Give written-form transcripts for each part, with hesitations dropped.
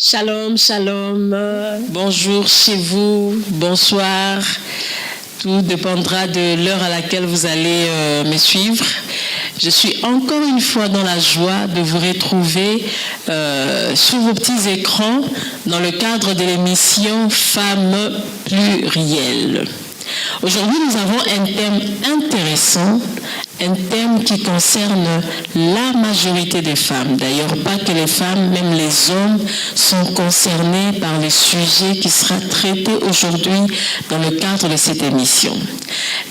Shalom, shalom. Bonjour chez vous, bonsoir. Tout dépendra de l'heure à laquelle vous allez me suivre. Je suis encore une fois dans la joie de vous retrouver sur vos petits écrans dans le cadre de l'émission Femmes plurielles. Aujourd'hui, nous avons un thème intéressant, un thème qui concerne la majorité des femmes. D'ailleurs, pas que les femmes, même les hommes sont concernés par le sujet qui sera traité aujourd'hui dans le cadre de cette émission.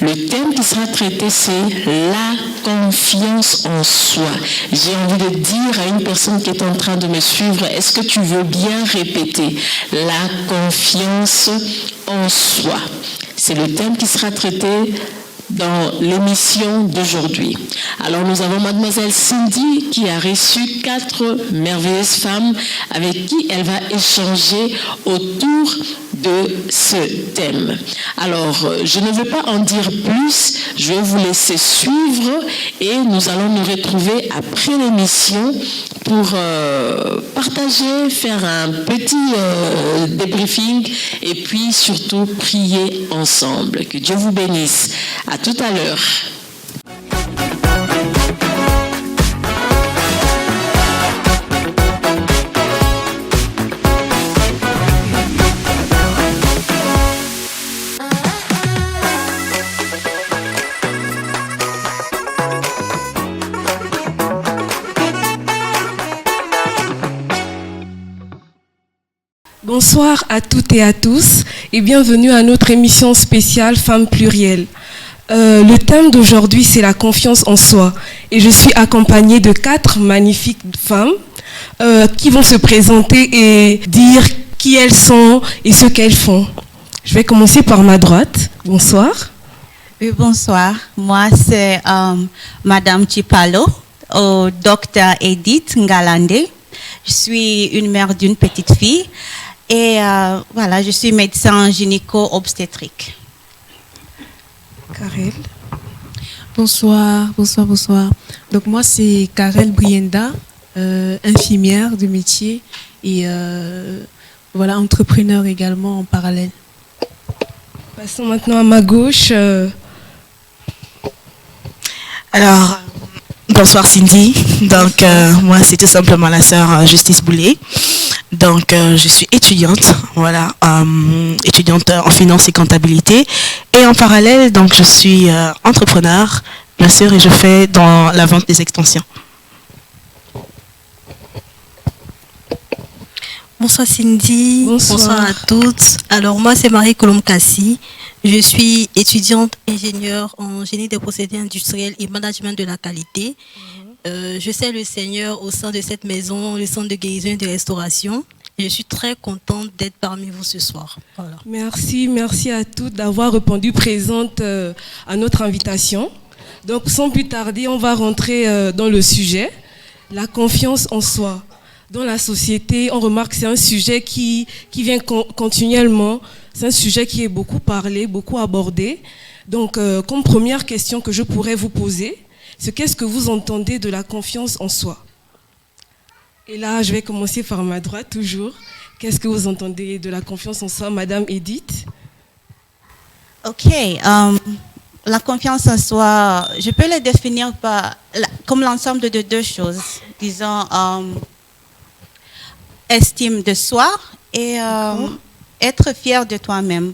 Le thème qui sera traité, c'est la confiance en soi. J'ai envie de dire à une personne qui est en train de me suivre, est-ce que tu veux bien répéter la confiance en soi? C'est le thème qui sera traité dans l'émission d'aujourd'hui. Alors nous avons mademoiselle Cindy qui a reçu 4 merveilleuses femmes avec qui elle va échanger autour de ce thème. Alors je ne vais pas en dire plus, je vais vous laisser suivre et nous allons nous retrouver après l'émission pour partager, faire un petit débriefing et puis surtout prier ensemble. Que Dieu vous bénisse. À tout à l'heure. Bonsoir à toutes et à tous et bienvenue à notre émission spéciale Femmes plurielles. Le thème d'aujourd'hui, c'est la confiance en soi. Et je suis accompagnée de 4 magnifiques femmes qui vont se présenter et dire qui elles sont et ce qu'elles font. Je vais commencer par ma droite. Bonsoir. Oui, bonsoir. Moi, c'est Madame Chipalo, au docteur Edith Ngalande. Je suis une mère d'une petite fille et voilà, je suis médecin gynéco-obstétrique. Karel. Bonsoir. Donc moi c'est Karel Brienda, infirmière de métier et voilà, entrepreneur également en parallèle. Passons maintenant à ma gauche. Alors, bonsoir Cindy. Donc moi c'est tout simplement la sœur Justice Boulay. Donc je suis étudiante, voilà, étudiante en finance et comptabilité. Et en parallèle, donc je suis entrepreneur, bien sûr, et je fais dans la vente des extensions. Bonsoir Cindy, Bonsoir à toutes. Alors moi c'est Marie-Colombe Cassi, je suis étudiante ingénieure en génie des procédés industriels et management de la qualité. Je sers le Seigneur au sein de cette maison, le centre de guérison et de restauration. Je suis très contente d'être parmi vous ce soir. Voilà. Merci à toutes d'avoir répondu présente à notre invitation. Donc sans plus tarder, on va rentrer dans le sujet, la confiance en soi. Dans la société, on remarque que c'est un sujet qui vient continuellement, c'est un sujet qui est beaucoup parlé, beaucoup abordé. Donc comme première question que je pourrais vous poser, c'est qu'est-ce que vous entendez de la confiance en soi? Et là, je vais commencer par ma droite, toujours. Qu'est-ce que vous entendez de la confiance en soi, Madame Edith? Ok, la confiance en soi, je peux la définir comme l'ensemble de 2 choses. Disons, estime de soi et être fier de toi-même.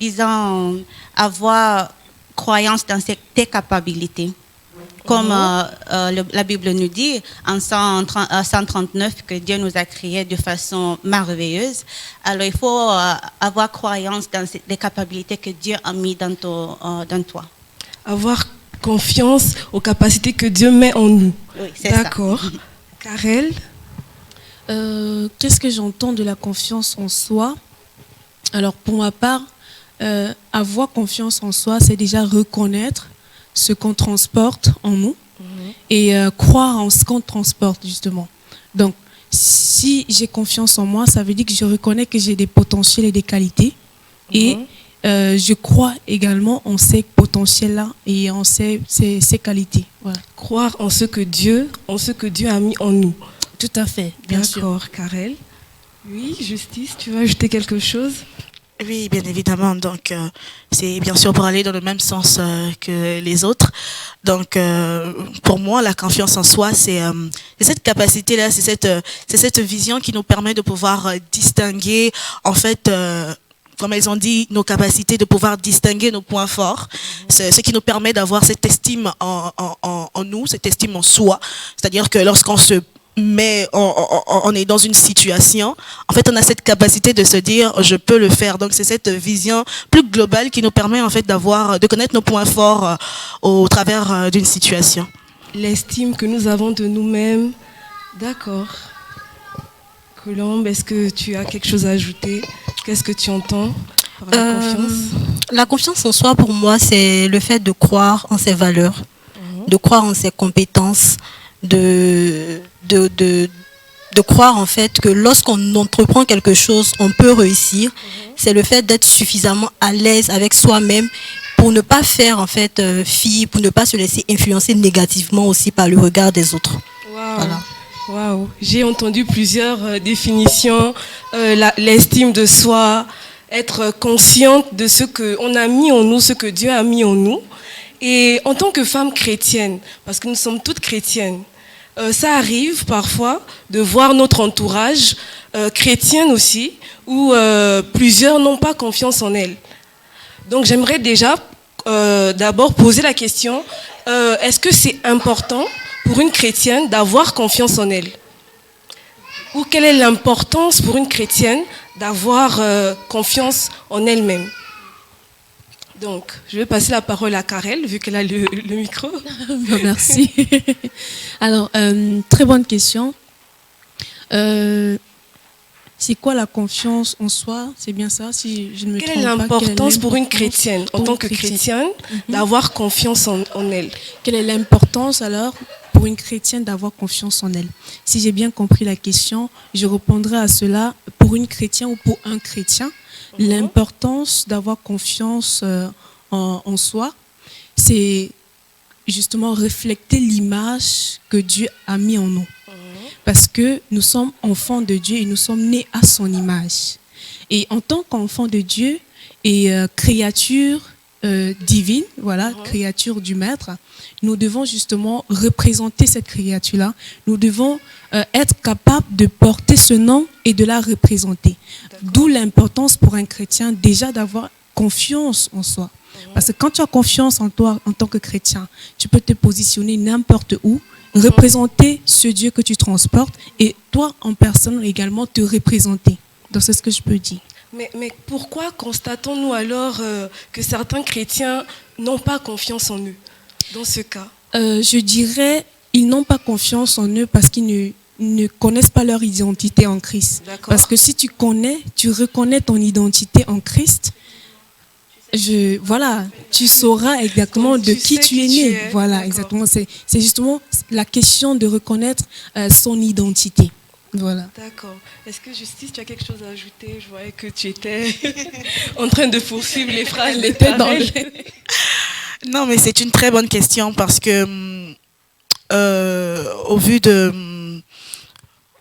Disons, avoir croyance dans tes capacités. Comme la Bible nous dit en 139 que Dieu nous a créés de façon merveilleuse. Alors il faut avoir croyance dans les capacités que Dieu a mis dans toi. Avoir confiance aux capacités que Dieu met en nous. Oui, c'est D'accord. ça. Karel? Qu'est-ce que j'entends de la confiance en soi? Alors pour ma part, avoir confiance en soi, c'est déjà reconnaître ce qu'on transporte en nous et croire en ce qu'on transporte justement. Donc si j'ai confiance en moi, ça veut dire que je reconnais que j'ai des potentiels et des qualités et je crois également en ces potentiels-là et en ces qualités. Voilà. Croire en ce que Dieu a mis en nous. Tout à fait, bien sûr. D'accord, Karel. Oui, Justice, tu veux ajouter quelque chose? Oui, bien évidemment. Donc, c'est bien sûr pour aller dans le même sens que les autres. Donc, pour moi, la confiance en soi, c'est cette capacité-là, c'est cette vision qui nous permet de pouvoir distinguer, en fait, comme elles ont dit, nos capacités, de pouvoir distinguer nos points forts. C'est ce qui nous permet d'avoir cette estime en nous, cette estime en soi. C'est-à-dire que lorsqu'on se mais on est dans une situation, en fait, on a cette capacité de se dire, je peux le faire. Donc, c'est cette vision plus globale qui nous permet, en fait, de connaître nos points forts au travers d'une situation. L'estime que nous avons de nous-mêmes. D'accord. Colombe, est-ce que tu as quelque chose à ajouter? Qu'est-ce que tu entends par la confiance? La confiance en soi, pour moi, c'est le fait de croire en ses valeurs, de croire en ses compétences, de croire en fait que lorsqu'on entreprend quelque chose, on peut réussir. C'est le fait d'être suffisamment à l'aise avec soi-même pour ne pas faire en fait fi, pour ne pas se laisser influencer négativement aussi par le regard des autres. Wow. Voilà. Wow. J'ai entendu plusieurs définitions, l'estime de soi, être consciente de ce qu'on a mis en nous, ce que Dieu a mis en nous. Et en tant que femme chrétienne, parce que nous sommes toutes chrétiennes, ça arrive parfois de voir notre entourage chrétien aussi, où plusieurs n'ont pas confiance en elles. Donc j'aimerais déjà d'abord poser la question, est-ce que c'est important pour une chrétienne d'avoir confiance en elle? Ou quelle est l'importance pour une chrétienne d'avoir confiance en elle-même? Donc, je vais passer la parole à Karel, vu qu'elle a le micro. Merci. Alors, très bonne question. C'est quoi la confiance en soi? C'est bien ça, si je ne me trompe pas. Quelle est l'importance pour une chrétienne, en tant que chrétienne, d'avoir confiance en elle? Quelle est l'importance alors pour une chrétienne d'avoir confiance en elle? Si j'ai bien compris la question, je répondrai à cela. Pour une chrétienne ou pour un chrétien, l'importance d'avoir confiance en soi, c'est justement refléter l'image que Dieu a mis en nous. Parce que nous sommes enfants de Dieu et nous sommes nés à son image. Et en tant qu'enfants de Dieu et créature divine, voilà, créature du Maître, nous devons justement représenter cette créature-là. Nous devons être capables de porter ce nom et de la représenter. D'où l'importance pour un chrétien déjà d'avoir confiance en soi. Parce que quand tu as confiance en toi en tant que chrétien, tu peux te positionner n'importe où, représenter ce Dieu que tu transportes et toi en personne également te représenter. Donc c'est ce que je peux dire. Mais pourquoi constatons-nous alors que certains chrétiens n'ont pas confiance en eux dans ce cas? Je dirais ils n'ont pas confiance en eux parce qu'ils ne connaissent pas leur identité en Christ. Parce que si tu reconnais ton identité en Christ, tu sauras exactement de qui tu es né. Voilà, exactement. C'est justement la question de reconnaître son identité. Voilà. D'accord. Est-ce que Justice, tu as quelque chose à ajouter? Je voyais que tu étais en train de poursuivre les phrases. Non, mais c'est une très bonne question parce que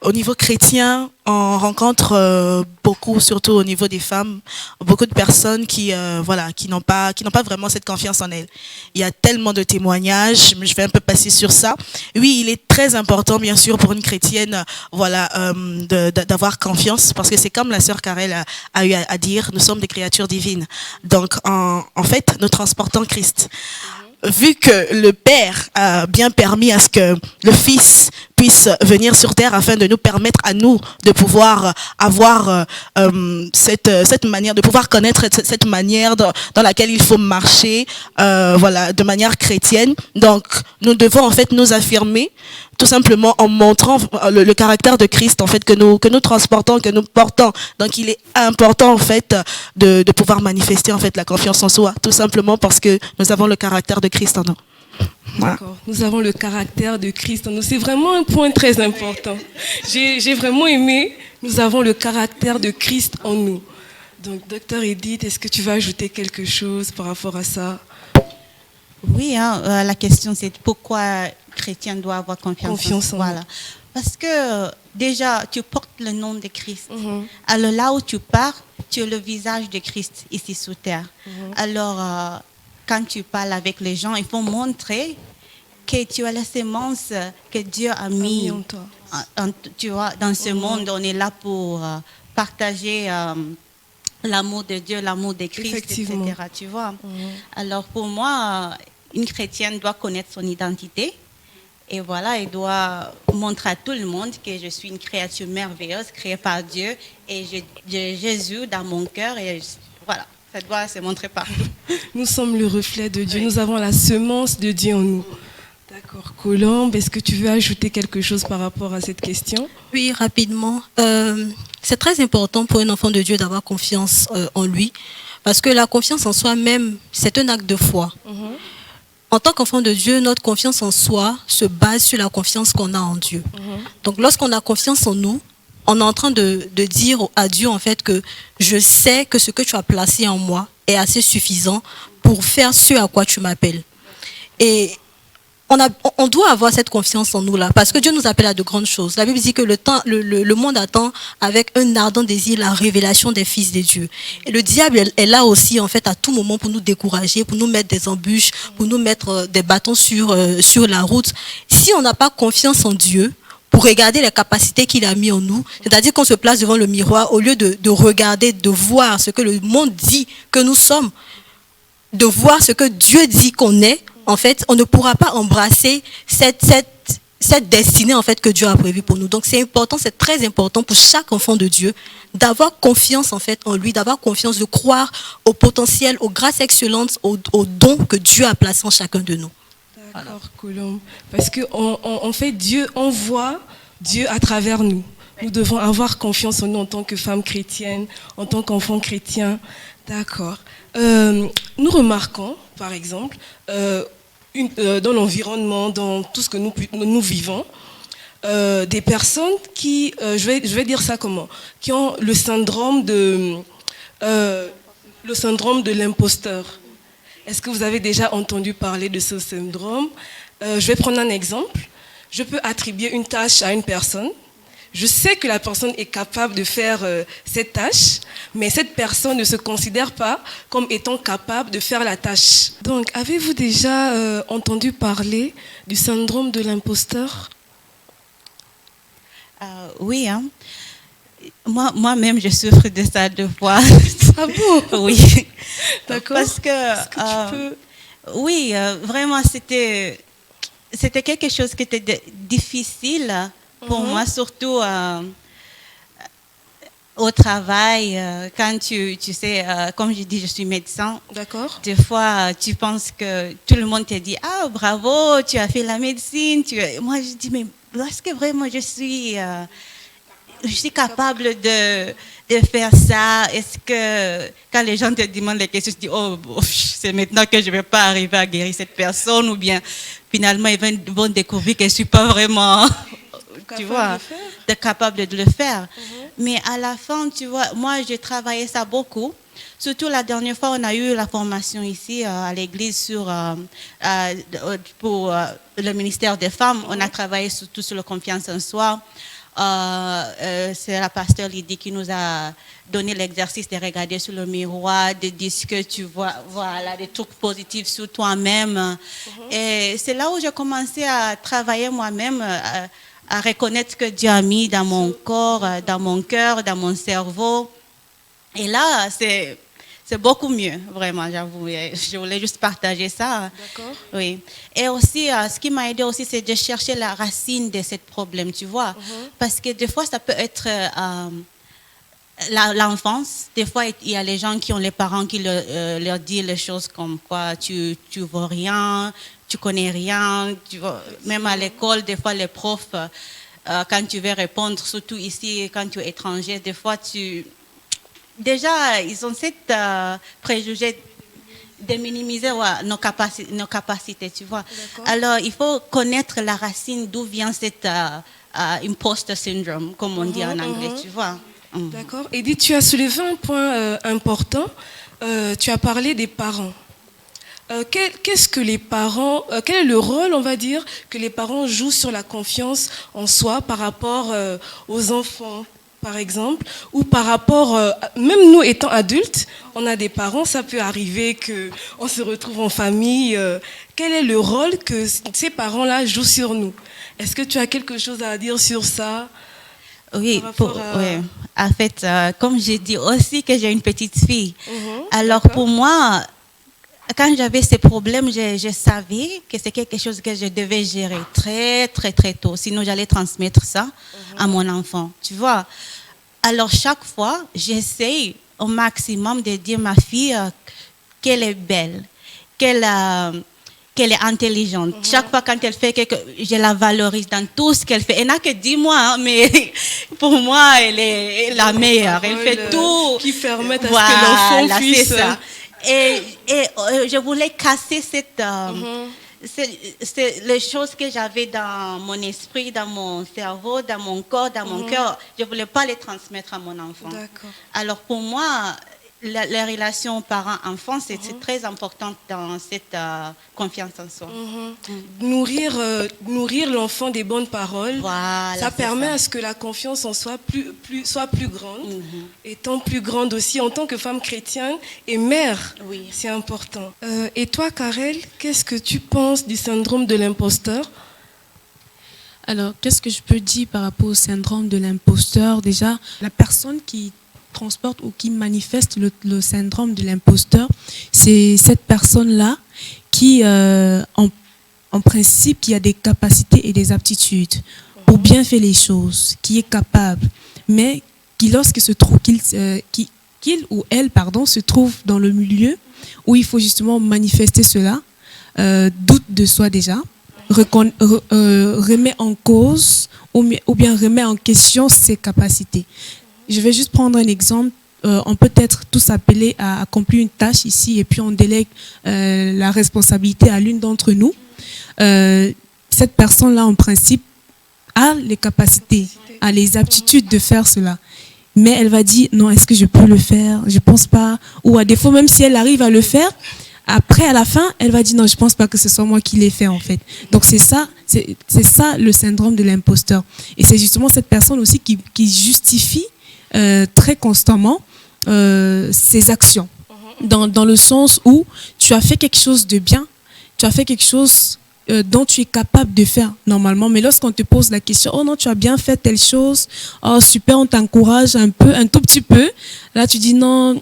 au niveau chrétien, on rencontre beaucoup, surtout au niveau des femmes, beaucoup de personnes qui n'ont pas vraiment cette confiance en elles. Il y a tellement de témoignages, mais je vais un peu passer sur ça. Oui, il est très important, bien sûr, pour une chrétienne, d'avoir confiance, parce que c'est comme la sœur Karel a eu à dire, nous sommes des créatures divines. Donc, en fait, nous transportons Christ. Vu que le Père a bien permis à ce que le Fils puisse venir sur terre afin de nous permettre à nous de pouvoir avoir cette manière, de pouvoir connaître cette manière dans laquelle il faut marcher, de manière chrétienne. Donc, nous devons en fait nous affirmer tout simplement en montrant le caractère de Christ en fait que nous transportons, que nous portons. Donc, il est important en fait de pouvoir manifester en fait la confiance en soi, tout simplement parce que nous avons le caractère de Christ en nous. Voilà. D'accord. Nous avons le caractère de Christ en nous. C'est vraiment un point très important. J'ai vraiment aimé. Nous avons le caractère de Christ en nous. Donc, Docteur Edith, est-ce que tu vas ajouter quelque chose par rapport à ça? Oui, la question c'est pourquoi chrétien doit avoir confiance en soi. Voilà. Parce que déjà, tu portes le nom de Christ. Alors là où tu pars, tu es le visage de Christ ici sur terre. Alors, quand tu parles avec les gens, il faut montrer que tu as la sémence que Dieu a mis en toi. Tu vois, dans ce monde. On est là pour partager l'amour de Dieu, l'amour de Christ, etc. Tu vois. Alors pour moi, une chrétienne doit connaître son identité. Et voilà, elle doit montrer à tout le monde que je suis une créature merveilleuse, créée par Dieu. Et j'ai Jésus dans mon cœur. Et voilà, ça doit se montrer partout. Nous sommes le reflet de Dieu. Oui. Nous avons la semence de Dieu en nous. D'accord. Colombe, est-ce que tu veux ajouter quelque chose par rapport à cette question? Oui, rapidement. C'est très important pour un enfant de Dieu d'avoir confiance en lui. Parce que la confiance en soi-même, c'est un acte de foi. En tant qu'enfant de Dieu, notre confiance en soi se base sur la confiance qu'on a en Dieu. Donc, lorsqu'on a confiance en nous, on est en train de dire à Dieu, en fait, que je sais que ce que tu as placé en moi est assez suffisant pour faire ce à quoi tu m'appelles. Et on doit avoir cette confiance en nous là, parce que Dieu nous appelle à de grandes choses. La Bible dit que le monde attend avec un ardent désir la révélation des fils de Dieu. Et le diable est là aussi en fait à tout moment pour nous décourager, pour nous mettre des embûches, pour nous mettre des bâtons sur la route. Si on n'a pas confiance en Dieu, pour regarder les capacités qu'il a mis en nous, c'est-à-dire qu'on se place devant le miroir, au lieu de regarder, de voir ce que le monde dit que nous sommes, de voir ce que Dieu dit qu'on est, en fait, on ne pourra pas embrasser cette destinée en fait que Dieu a prévue pour nous. Donc c'est important, c'est très important pour chaque enfant de Dieu d'avoir confiance en fait en lui, d'avoir confiance, de croire au potentiel, aux grâces excellentes, aux dons que Dieu a placés en chacun de nous. D'accord, Colombe. Parce que en fait, Dieu envoie Dieu à travers nous. Nous devons avoir confiance en nous en tant que femmes chrétiennes, en tant qu'enfants chrétiens. D'accord. Nous remarquons, par exemple, dans l'environnement, dans tout ce que nous vivons, des personnes qui, je vais dire ça comment, qui ont le syndrome de l'imposteur. Est-ce que vous avez déjà entendu parler de ce syndrome? Je vais prendre un exemple. Je peux attribuer une tâche à une personne. Je sais que la personne est capable de faire cette tâche, mais cette personne ne se considère pas comme étant capable de faire la tâche. Donc, avez-vous déjà entendu parler du syndrome de l'imposteur? Oui, hein. Moi-même, je souffre de ça 2 fois. Ah bon? Oui. D'accord. Parce que, est-ce que tu peux... Oui, vraiment, c'était quelque chose qui était difficile pour moi, surtout au travail, quand tu sais, comme je dis, je suis médecin. D'accord. Des fois, tu penses que tout le monde te dit « Ah, bravo, tu as fait la médecine. » Moi, je dis « Mais est-ce que vraiment je suis capable de faire ça? Est-ce que quand les gens te demandent des questions, tu dis « Oh, c'est maintenant que je ne vais pas arriver à guérir cette personne » ou bien finalement, ils vont découvrir que je ne suis pas vraiment... tu vois, capable de le faire. Mais à la fin, tu vois, moi, j'ai travaillé ça beaucoup. Surtout la dernière fois, on a eu la formation ici à l'église pour le ministère des femmes. On a travaillé surtout sur la confiance en soi. C'est la pasteur Lydie qui nous a donné l'exercice de regarder sur le miroir, de dire ce que tu vois, voilà, des trucs positifs sur toi-même. Et c'est là où j'ai commencé à travailler moi-même, à reconnaître ce que Dieu a mis dans mon corps, dans mon cœur, dans mon cerveau. Et là, c'est beaucoup mieux, vraiment, j'avoue. Je voulais juste partager ça. D'accord. Oui. Et aussi, ce qui m'a aidé aussi, c'est de chercher la racine de ce problème, tu vois. Parce que des fois, ça peut être l'enfance. Des fois, il y a les gens qui ont les parents qui leur disent les choses comme quoi tu vaux rien, tu connais rien. Tu vois. Même à l'école, des fois, les profs, quand tu veux répondre, surtout ici, quand tu es étranger, des fois, déjà, ils ont cette préjugé de minimiser nos capacités, tu vois. Alors, il faut connaître la racine d'où vient cet imposter syndrome, comme on dit en anglais, tu vois. D'accord. Edith, tu as soulevé un point important. Tu as parlé des parents. qu'est-ce que les parents, quel est le rôle, on va dire, que les parents jouent sur la confiance en soi par rapport aux enfants, par exemple, ou par rapport, même nous étant adultes, on a des parents, ça peut arriver qu'on se retrouve en famille. Quel est le rôle que ces parents-là jouent sur nous? Est-ce que tu as quelque chose à dire sur ça? Oui, oui. En fait, comme j'ai dit aussi que j'ai une petite fille. Alors pour moi, quand j'avais ces problèmes, je savais que c'est quelque chose que je devais gérer très, très, très tôt. Sinon, j'allais transmettre ça à mon enfant. Tu vois? Alors, chaque fois, j'essaye au maximum de dire à ma fille qu'elle est belle, qu'elle est intelligente. Chaque fois quand elle fait quelque chose, je la valorise dans tout ce qu'elle fait. Elle n'a que 10 mois, hein, mais pour moi, elle est la meilleure. Elle fait tout. Qui permettent à ce que l'enfant puisse... C'est ça. Et je voulais casser les choses que j'avais dans mon esprit, dans mon cerveau, dans mon corps, dans mon cœur. Je ne voulais pas les transmettre à mon enfant. Alors pour moi, la relation parents-enfants, c'est très important dans cette confiance en soi. Nourrir l'enfant des bonnes paroles, voilà, ça permet à ce que la confiance en soi soit plus grande. Étant plus grande aussi en tant que femme chrétienne et mère, c'est important. Et toi, Karel, qu'est-ce que tu penses du syndrome de l'imposteur? Alors, qu'est-ce que je peux dire par rapport au syndrome de l'imposteur? Déjà, la personne qui transporte ou qui manifeste le syndrome de l'imposteur, c'est cette personne-là qui, en principe, qui a des capacités et des aptitudes pour bien faire les choses, qui est capable, mais qui, lorsqu'il se trouve, qu'il ou elle, se trouve dans le milieu où il faut justement manifester cela, doute de soi déjà, remet en cause ou bien remet en question ses capacités. Je vais juste prendre un exemple. On peut être tous appelés à accomplir une tâche ici et puis on délègue la responsabilité à l'une d'entre nous. Cette personne-là, en principe, a les capacités, a les aptitudes de faire cela. Mais elle va dire, non, est-ce que je peux le faire? Je ne pense pas. Ou à défaut, même si elle arrive à le faire, après, à la fin, elle va dire, non, je ne pense pas que ce soit moi qui l'ai fait, en fait. Donc, c'est ça le syndrome de l'imposteur. Et c'est justement cette personne aussi qui justifie très constamment ses actions, dans le sens où tu as fait quelque chose de bien, tu as fait quelque chose dont tu es capable de faire normalement, mais lorsqu'on te pose la question, oh non, tu as bien fait telle chose, oh super, on t'encourage un tout petit peu, là tu dis non,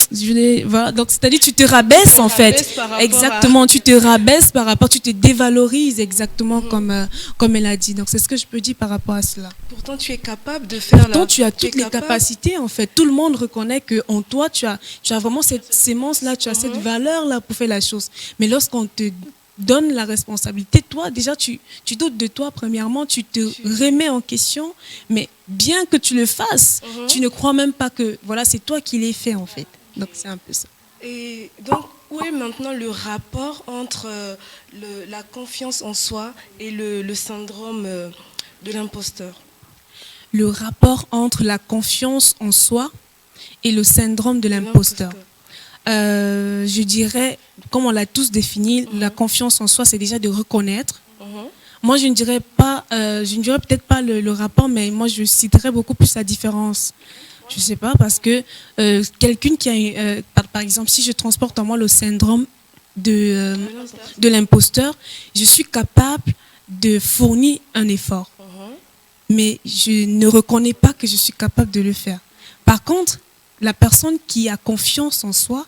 voilà. Donc c'est-à-dire tu te rabaisses en fait, exactement, tu te rabaisses par rapport, tu te dévalorises exactement comme elle a dit. Donc c'est ce que je peux dire par rapport à cela. Pourtant tu es capable de faire. Pourtant tu as toutes les capacités en fait. Tout le monde reconnaît que en toi tu as vraiment cette sémence là, tu as cette valeur là pour faire la chose. Mais lorsqu'on te donne la responsabilité, toi déjà tu doutes de toi premièrement, tu te remets en question, mais bien que tu le fasses, tu ne crois même pas que voilà, c'est toi qui l'as fait en fait. Donc c'est un peu ça. Et donc où est maintenant le rapport entre la confiance en soi et le syndrome de l'imposteur? Le rapport entre la confiance en soi et le syndrome de l'imposteur. Je dirais, comme on l'a tous défini, la confiance en soi, c'est déjà de reconnaître. Moi, je ne dirais peut-être pas le rapport, mais moi, je citerais beaucoup plus la différence. Je ne sais pas, parce que quelqu'un qui a, par exemple, si je transporte en moi le syndrome de l'imposteur, je suis capable de fournir un effort. Mais je ne reconnais pas que je suis capable de le faire. Par contre, la personne qui a confiance en soi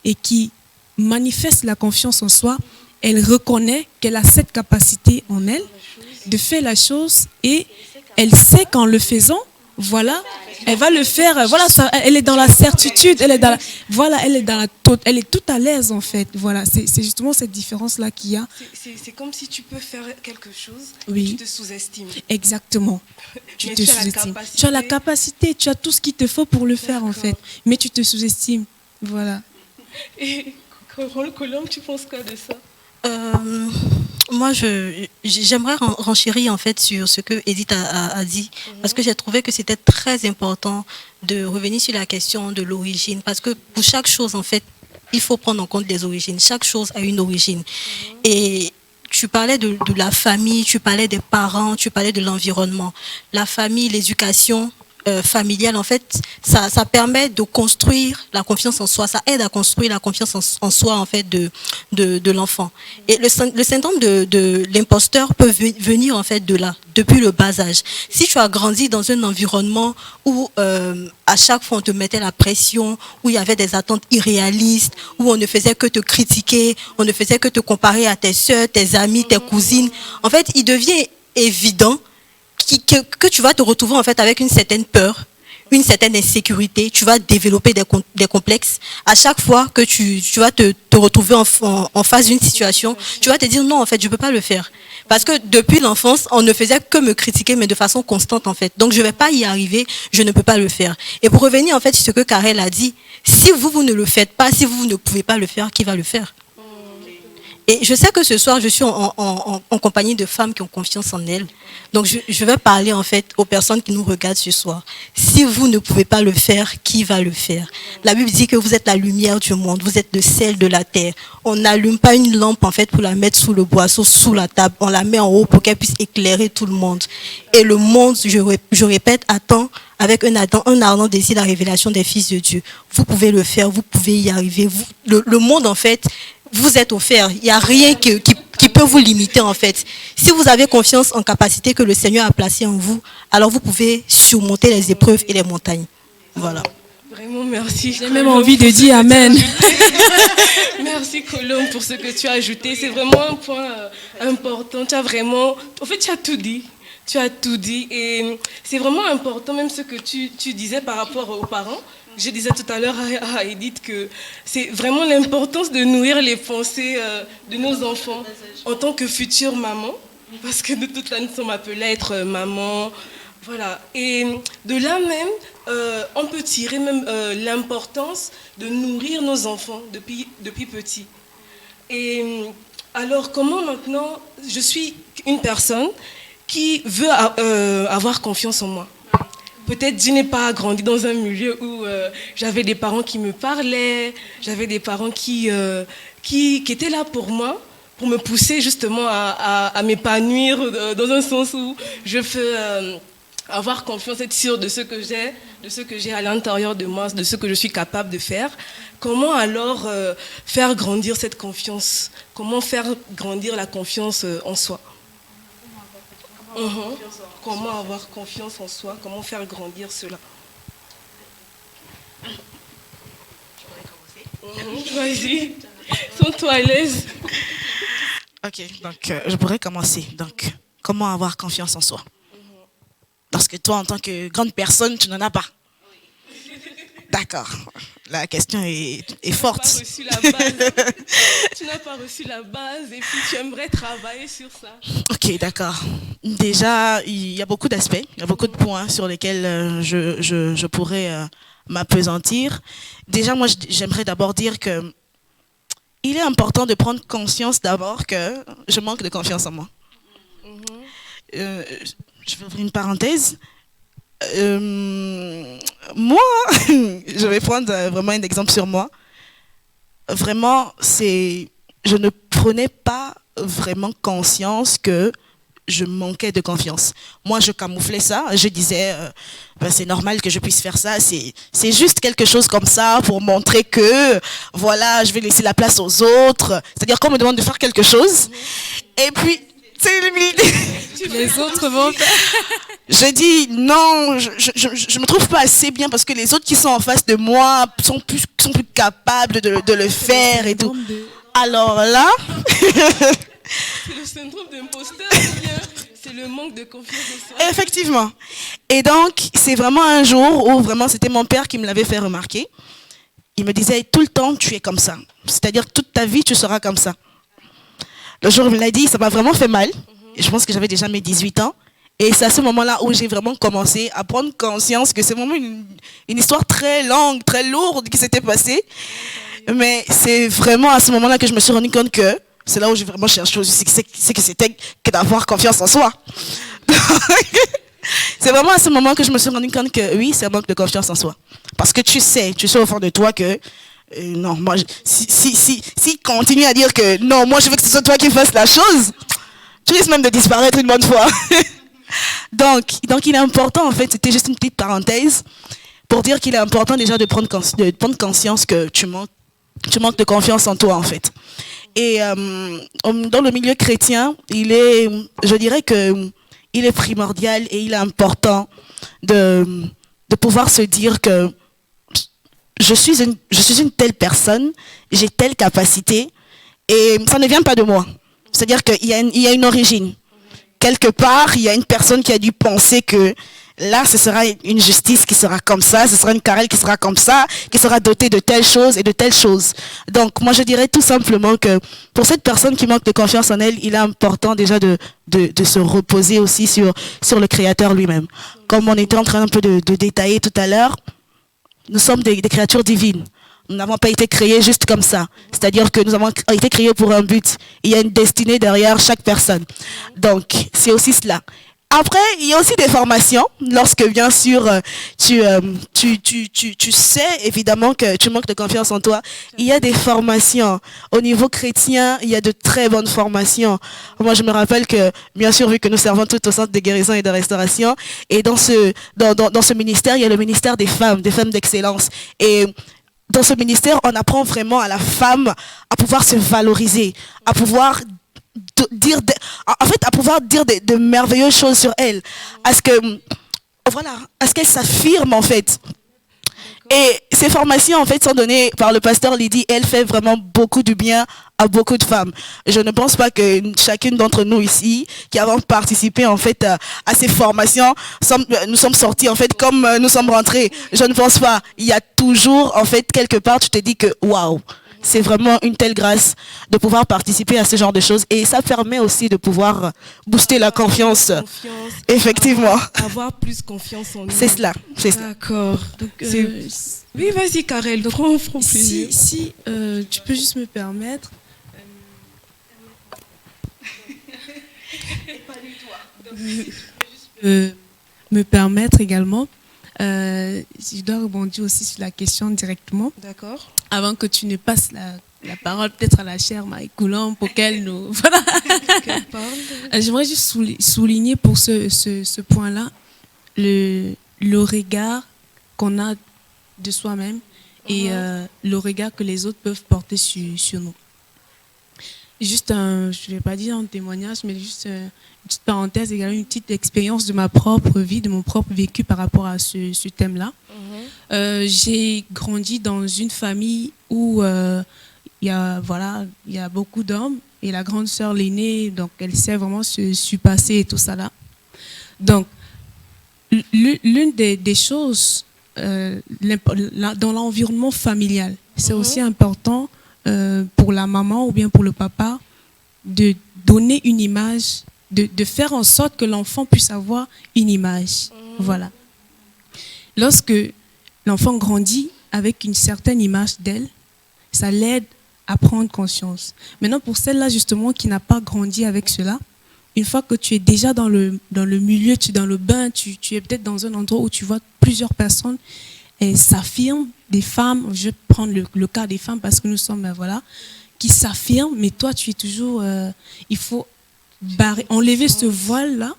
et qui manifeste la confiance en soi, elle reconnaît qu'elle a cette capacité en elle de faire la chose et elle sait qu'en le faisant, voilà, elle va le faire. Voilà, ça, elle est dans la certitude, elle est tout à l'aise en fait. Voilà, c'est justement cette différence là qu'il y a. C'est comme si tu peux faire quelque chose, oui. Tu te sous-estimes. Exactement. Tu te sous-estimes. Tu as la capacité, tu as tout ce qu'il te faut pour le faire en fait, mais tu te sous-estimes. Voilà. Et Colombe, tu penses quoi de ça? Moi, j'aimerais renchérir en fait sur ce que Edith a dit, parce que j'ai trouvé que c'était très important de revenir sur la question de l'origine, parce que pour chaque chose en fait, il faut prendre en compte les origines. Chaque chose a une origine. Et tu parlais de la famille, tu parlais des parents, tu parlais de l'environnement. La famille, l'éducation familiale, en fait, ça permet de construire la confiance en soi. Ça aide à construire la confiance en soi, en fait, de l'enfant. Et le syndrome de l'imposteur peut venir, en fait, de là, depuis le bas âge. Si tu as grandi dans un environnement où à chaque fois on te mettait la pression, où il y avait des attentes irréalistes, où on ne faisait que te critiquer, on ne faisait que te comparer à tes soeurs, tes amis, tes cousines, en fait, il devient évident que tu vas te retrouver en fait avec une certaine peur, une certaine insécurité, tu vas développer des complexes. À chaque fois que tu vas te retrouver en face d'une situation, tu vas te dire non, en fait, je ne peux pas le faire. Parce que depuis l'enfance, on ne faisait que me critiquer, mais de façon constante, en fait. Donc, je ne vais pas y arriver, je ne peux pas le faire. Et pour revenir, en fait, sur ce que Karel a dit, si vous ne le faites pas, si vous ne pouvez pas le faire, qui va le faire? Et je sais que ce soir, je suis en compagnie de femmes qui ont confiance en elles. Donc, je vais parler en fait aux personnes qui nous regardent ce soir. Si vous ne pouvez pas le faire, qui va le faire? La Bible dit que vous êtes la lumière du monde, vous êtes le sel de la terre. On n'allume pas une lampe en fait pour la mettre sous le boisseau, sous la table. On la met en haut pour qu'elle puisse éclairer tout le monde. Et le monde, je répète, attend avec un ardent désir la révélation des fils de Dieu. Vous pouvez le faire, vous pouvez y arriver. Le monde en fait, vous êtes offert. Il n'y a rien qui peut vous limiter en fait. Si vous avez confiance en capacité que le Seigneur a placée en vous, alors vous pouvez surmonter les épreuves et les montagnes. Voilà. Vraiment, merci. J'ai même envie de dire Amen. Merci Colombe pour ce que tu as ajouté. C'est vraiment un point important. Tu as vraiment... En fait, tu as tout dit. Tu as tout dit. Et c'est vraiment important, même ce que tu disais par rapport aux parents. Je disais tout à l'heure à Edith que c'est vraiment l'importance de nourrir les pensées de nos enfants en tant que future maman, parce que de toute façon, nous sommes appelés à être maman. Voilà. Et de là même, on peut tirer même l'importance de nourrir nos enfants depuis petits. Et alors, comment maintenant, je suis une personne qui veut avoir confiance en moi. Peut-être je n'ai pas grandi dans un milieu où j'avais des parents qui me parlaient, j'avais des parents qui étaient là pour moi, pour me pousser justement à m'épanouir dans un sens où je peux avoir confiance, être sûre de ce que j'ai à l'intérieur de moi, de ce que je suis capable de faire. Comment alors faire grandir cette confiance? Comment faire grandir la confiance en soi? Comment avoir confiance en soi? Comment faire grandir cela? Vas-y, sens-toi à l'aise. Ok, donc je pourrais commencer. Donc, comment avoir confiance en soi? Parce que toi, en tant que grande personne, tu n'en as pas. D'accord. La question est forte. Tu n'as pas reçu la base et puis tu aimerais travailler sur ça. Ok, d'accord. Déjà, il y a beaucoup d'aspects, il y a beaucoup de points sur lesquels je pourrais m'appesantir. Déjà, moi, j'aimerais d'abord dire que il est important de prendre conscience d'abord que je manque de confiance en moi. Je vais ouvrir une parenthèse. Moi, je vais prendre vraiment un exemple sur moi. Vraiment, je ne prenais pas vraiment conscience que je manquais de confiance. Moi, je camouflais ça. Je disais, c'est normal que je puisse faire ça. C'est juste quelque chose comme ça pour montrer que, voilà, je vais laisser la place aux autres. C'est-à-dire qu'on me demande de faire quelque chose. Et puis, c'est l'humilité. Les autres vont faire. Je dis non, je me trouve pas assez bien parce que les autres qui sont en face de moi sont plus capables de le faire et tout. Alors là... C'est le syndrome d'imposteur ou bien c'est le manque de confiance en soi? Effectivement. Et donc, c'est vraiment un jour où vraiment c'était mon père qui me l'avait fait remarquer. Il me disait tout le temps, tu es comme ça. C'est-à-dire toute ta vie, tu seras comme ça. Le jour où il me l'a dit, ça m'a vraiment fait mal. Et je pense que j'avais déjà mes 18 ans. Et c'est à ce moment-là où j'ai vraiment commencé à prendre conscience que c'est vraiment une histoire très longue, très lourde qui s'était passée. Mais c'est vraiment à ce moment-là que je me suis rendu compte que c'est là où j'ai vraiment cherché aussi, c'est que c'était que d'avoir confiance en soi. C'est vraiment à ce moment que je me suis rendu compte que oui, c'est un manque de confiance en soi. Parce que tu sais au fond de toi que non, moi, si continue à dire que non, moi je veux que ce soit toi qui fasses la chose, tu risques même de disparaître une bonne fois. donc il est important, en fait, c'était juste une petite parenthèse pour dire qu'il est important déjà de prendre conscience que tu manques de confiance en toi, en fait. Et dans le milieu chrétien, je dirais que il est primordial et il est important de pouvoir se dire que je suis une telle personne, j'ai telle capacité, et ça ne vient pas de moi. C'est-à-dire qu'il y a une origine. Quelque part, il y a une personne qui a dû penser que là, ce sera une justice qui sera comme ça, ce sera une querelle qui sera comme ça, qui sera dotée de telles choses et de telles choses. Donc, moi, je dirais tout simplement que pour cette personne qui manque de confiance en elle, il est important déjà de se reposer aussi sur le Créateur lui-même. Comme on était en train un peu de détailler tout à l'heure, nous sommes des créatures divines. Nous n'avons pas été créés juste comme ça. C'est-à-dire que nous avons été créés pour un but. Il y a une destinée derrière chaque personne. Donc, c'est aussi cela. Après, il y a aussi des formations. Lorsque, bien sûr, tu sais évidemment que tu manques de confiance en toi. Il y a des formations. Au niveau chrétien, il y a de très bonnes formations. Moi, je me rappelle que, bien sûr, vu que nous servons tout au centre de guérison et de restauration, et dans ce ministère, il y a le ministère des femmes d'excellence. Et dans ce ministère, on apprend vraiment à la femme à pouvoir se valoriser, à pouvoir dire de merveilleuses choses sur elle, à ce qu'elle s'affirme, en fait. Et ces formations, en fait, sont données par le pasteur Lydie. Elle fait vraiment beaucoup de bien à beaucoup de femmes. Je ne pense pas que chacune d'entre nous ici, qui avons participé, en fait, à ces formations, nous sommes sortis, en fait, comme nous sommes rentrés. Je ne pense pas. Il y a toujours, en fait, quelque part, tu te dis que, waouh, c'est vraiment une telle grâce de pouvoir participer à ce genre de choses. Et ça permet aussi de pouvoir booster la confiance. Effectivement. Avoir plus confiance en nous. C'est cela. D'accord. Donc, oui, vas-y, Karel. Donc, on prend plus. Si tu peux juste me permettre. Me permettre également. Je dois rebondir aussi sur la question directement. D'accord. Avant que tu ne passes la parole peut-être à la chère Marie Coulomb pour qu'elle nous... Voilà. J'aimerais juste souligner pour ce point-là le regard qu'on a de soi-même et le regard que les autres peuvent porter sur nous. Juste je ne vais pas dire un témoignage, mais juste une petite parenthèse, également une petite expérience de ma propre vie, de mon propre vécu par rapport à ce thème-là. J'ai grandi dans une famille où il y a beaucoup d'hommes et la grande sœur l'aînée, donc elle sait vraiment se surpasser et tout ça là. Donc, l'une des choses dans l'environnement familial, c'est aussi important pour la maman ou bien pour le papa de donner une image, de faire en sorte que l'enfant puisse avoir une image. Voilà. Lorsque l'enfant grandit avec une certaine image d'elle, ça l'aide à prendre conscience. Maintenant, pour celle-là justement qui n'a pas grandi avec cela, une fois que tu es déjà dans le milieu, tu es dans le bain, tu es peut-être dans un endroit où tu vois plusieurs personnes s'affirment, des femmes, je vais prendre le cas des femmes parce que nous sommes, qui s'affirment, mais toi tu es toujours, il faut enlever ce voile-là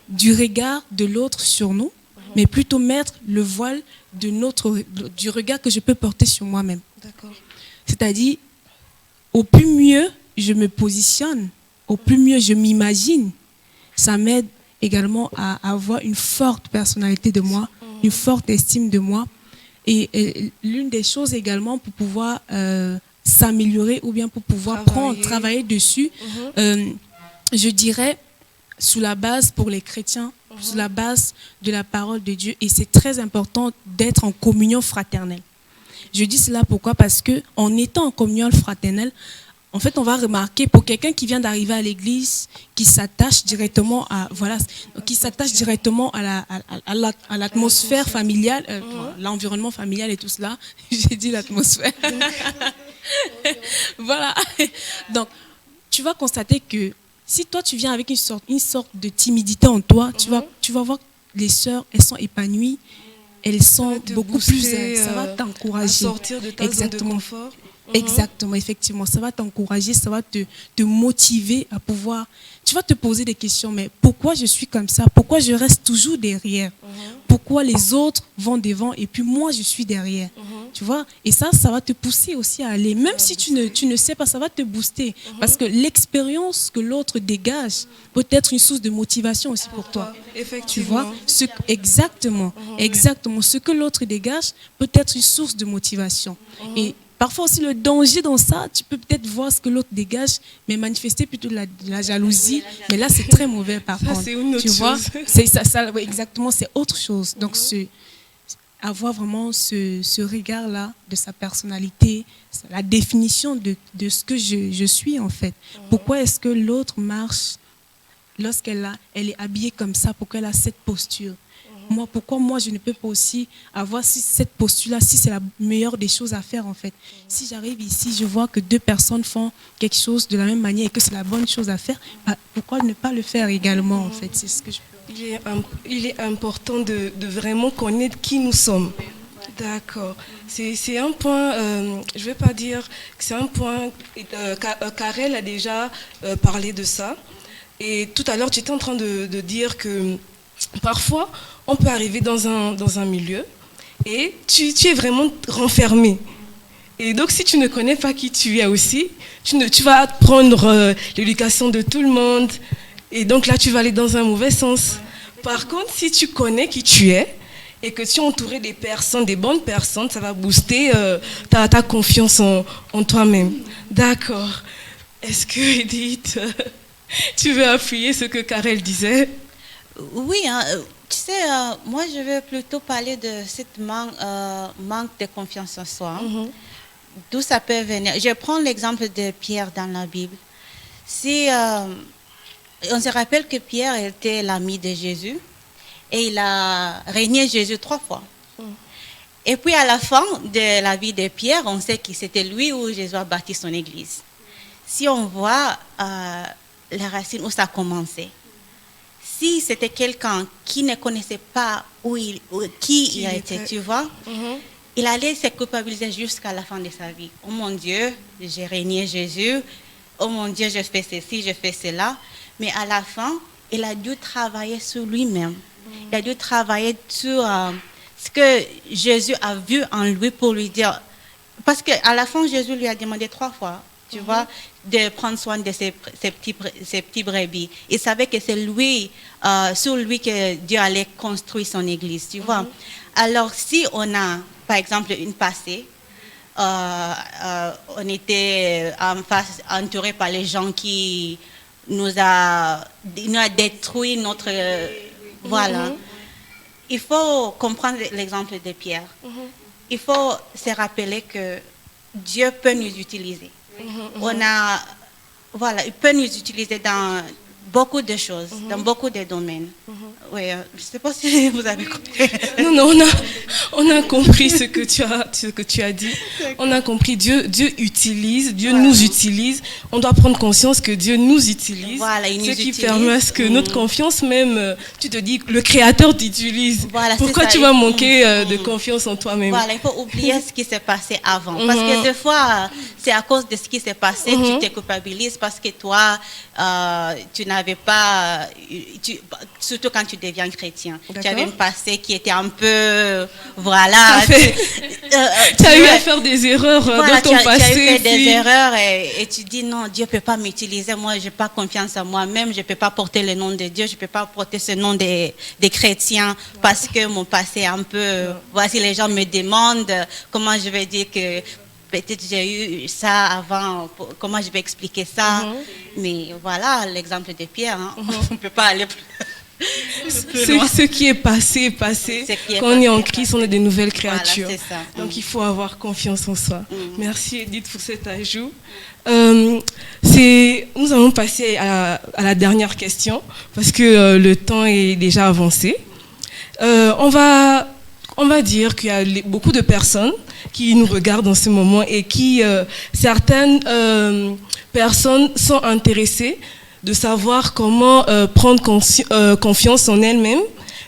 du regard de l'autre sur nous, mais plutôt mettre le voile du regard que je peux porter sur moi-même. D'accord. C'est-à-dire, au plus mieux je me positionne, au plus mieux je m'imagine, ça m'aide également à avoir une forte personnalité de moi, une forte estime de moi. Et l'une des choses également pour pouvoir s'améliorer ou bien pour pouvoir travailler dessus, je dirais sous la base pour les chrétiens, sous la base de la parole de Dieu. Et c'est très important d'être en communion fraternelle. Je dis cela pourquoi? Parce qu'en étant en communion fraternelle, en fait, on va remarquer pour quelqu'un qui vient d'arriver à l'église, qui s'attache directement à l'atmosphère familiale, l'environnement familial et tout cela. J'ai dit l'atmosphère. Voilà. Donc, tu vas constater que si toi tu viens avec une sorte de timidité en toi, tu vas voir les sœurs, elles sont épanouies, elles sont te beaucoup booster, plus... Ça va t'encourager. à sortir de ta zone de confort. Exactement, effectivement. Ça va t'encourager, ça va te motiver à pouvoir... Tu vas te poser des questions, mais pourquoi je suis comme ça? Pourquoi je reste toujours derrière? Pourquoi les autres vont devant et puis moi, je suis derrière? Tu vois? Et ça va te pousser aussi à aller. Même si tu ne sais pas, ça va te booster. Parce que l'expérience que l'autre dégage peut être une source de motivation aussi pour toi. Effectivement. Tu vois? Exactement. Exactement. Ce que l'autre dégage peut être une source de motivation. Et parfois aussi le danger dans ça, tu peux peut-être voir ce que l'autre dégage, mais manifester plutôt de la jalousie. Mais là, c'est très mauvais par contre. C'est une autre tu vois, chose. c'est ça, ouais, exactement, c'est autre chose. Donc, avoir vraiment ce regard-là de sa personnalité, la définition de ce que je suis en fait. Pourquoi est-ce que l'autre marche lorsqu'elle est habillée comme ça, pourquoi elle a cette posture? Pourquoi moi je ne peux pas aussi avoir cette posture-là, si c'est la meilleure des choses à faire en fait. Si j'arrive ici, je vois que deux personnes font quelque chose de la même manière et que c'est la bonne chose à faire, pourquoi ne pas le faire également en fait? C'est ce que je peux. Il est important de vraiment connaître qui nous sommes. D'accord. C'est un point, je ne vais pas dire que c'est un point, Karel a déjà parlé de ça. Et tout à l'heure, tu étais en train de dire que parfois, on peut arriver dans un milieu et tu es vraiment renfermé. Et donc, si tu ne connais pas qui tu es aussi, tu vas prendre l'éducation de tout le monde. Et donc là, tu vas aller dans un mauvais sens. Par contre, si tu connais qui tu es et que tu es entouré des personnes, des bonnes personnes, ça va booster ta confiance en toi-même. D'accord. Est-ce que, Edith, tu veux appuyer ce que Karel disait? Oui, tu sais, moi je veux plutôt parler de cette manque de confiance en soi. D'où ça peut venir. Je prends l'exemple de Pierre dans la Bible. Si on se rappelle que Pierre était l'ami de Jésus et il a régné Jésus 3 fois. Et puis à la fin de la vie de Pierre, on sait que c'était lui où Jésus a bâti son église. Si on voit la racine où ça a commencé. Si c'était quelqu'un qui ne connaissait pas qui il était, tu vois, il allait se culpabiliser jusqu'à la fin de sa vie. Oh mon Dieu, j'ai régné Jésus. Oh mon Dieu, je fais ceci, je fais cela. Mais à la fin, il a dû travailler sur lui-même. Il a dû travailler sur ce que Jésus a vu en lui pour lui dire. Parce qu'à la fin, Jésus lui a demandé 3 fois. Tu vois, de prendre soin de ses petits brebis. Il savait que c'est lui, sur lui que Dieu allait construire son église, tu vois. Alors, si on a, par exemple, une passée, on était entouré par les gens qui nous a détruit notre... Voilà. Il faut comprendre l'exemple de Pierre. Il faut se rappeler que Dieu peut nous utiliser. Il peut nous utiliser dans beaucoup de choses, dans beaucoup de domaines. Oui, je ne sais pas si vous avez compris. Non, on a compris ce que tu as dit. On a compris, Dieu utilise, Dieu nous utilise. On doit prendre conscience que Dieu nous utilise. Voilà, il nous ce qui utilise. permet à ce que notre confiance même, tu te dis, le Créateur t'utilise. Voilà, pourquoi tu vas manquer de confiance en toi-même? Voilà, il faut oublier ce qui s'est passé avant. Parce que des fois, c'est à cause de ce qui s'est passé que tu te culpabilises parce que toi, tu n'avais pas... surtout quand tu deviens chrétien. Tu avais un passé qui était un peu... Voilà. Tu as eu à faire des erreurs dans ton passé. Tu as fait des erreurs et tu dis non, Dieu ne peut pas m'utiliser. Moi, je n'ai pas confiance en moi-même. Je ne peux pas porter le nom de Dieu. Je ne peux pas porter ce nom des chrétiens parce que mon passé est un peu... Voici, les gens me demandent comment je vais dire que peut-être j'ai eu ça avant, comment je vais expliquer ça. Mais voilà, l'exemple de Pierre, on ne peut pas aller plus loin. Ce qui est passé est passé. Quand on est en Christ, on est des nouvelles créatures. Voilà, c'est ça. Donc il faut avoir confiance en soi. Merci Edith pour cet ajout. Nous allons passer à la dernière question parce que le temps est déjà avancé. On va dire qu'il y a beaucoup de personnes qui nous regardent en ce moment et qui, certaines personnes sont intéressées de savoir comment prendre confiance en elles-mêmes,